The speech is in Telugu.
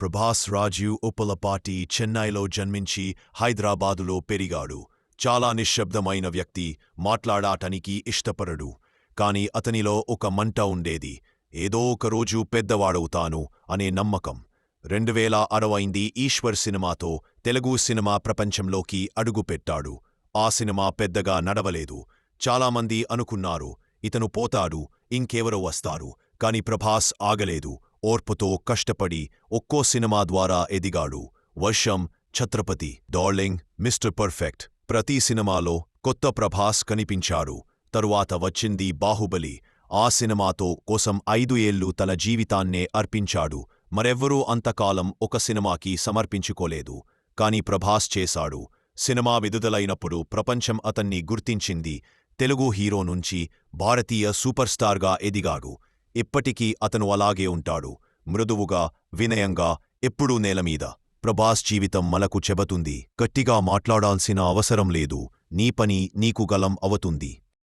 ప్రభాస్ రాజు ఉప్పలపాటి చెన్నైలో జన్మించి హైదరాబాదులో పెరిగాడు. చాలా నిశ్శబ్దమైన వ్యక్తి, మాట్లాడాటానికి ఇష్టపడడు. కాని అతనిలో ఒక మంట ఉండేది. ఏదో ఒకరోజు పెద్దవాడవుతాను అనే నమ్మకం. 2006 ఈశ్వర్ సినిమాతో తెలుగు సినిమా ప్రపంచంలోకి అడుగుపెట్టాడు. ఆ సినిమా పెద్దగా నడవలేదు. చాలామంది అనుకున్నారు, ఇతను పోతాడు, ఇంకెవరో వస్తారు. కాని ప్రభాస్ ఆగలేదు. ఓర్పుతో కష్టపడి ఒక్కో సినిమా ద్వారా ఎదిగాడు. వర్షం, ఛత్రపతి, డార్లింగ్, మిస్టర్ పర్ఫెక్ట్, ప్రతి సినిమాలో కొత్త ప్రభాస్ కనిపించాడు. తరువాత వచ్చింది బాహుబలి. ఆ సినిమాతో కోసం 5 ఏళ్లు తన జీవితాన్నే అర్పించాడు. మరెవ్వరూ అంతకాలం ఒక సినిమాకి సమర్పించుకోలేదు. కాని ప్రభాస్ చేశాడు. సినిమా విడుదలైనప్పుడు ప్రపంచం అతన్ని గుర్తించింది. తెలుగు హీరో నుంచి భారతీయ సూపర్ స్టార్గా ఎదిగాడు. ఇప్పటికీ అతను అలాగే ఉంటాడు, మృదువుగా, వినయంగా, ఎప్పుడూ నేలమీద. ప్రభాస్ జీవితం మనకు చెబుతుంది, గట్టిగా మాట్లాడాల్సిన అవసరం లేదు, నీ పని నీకు గలం అవుతుంది.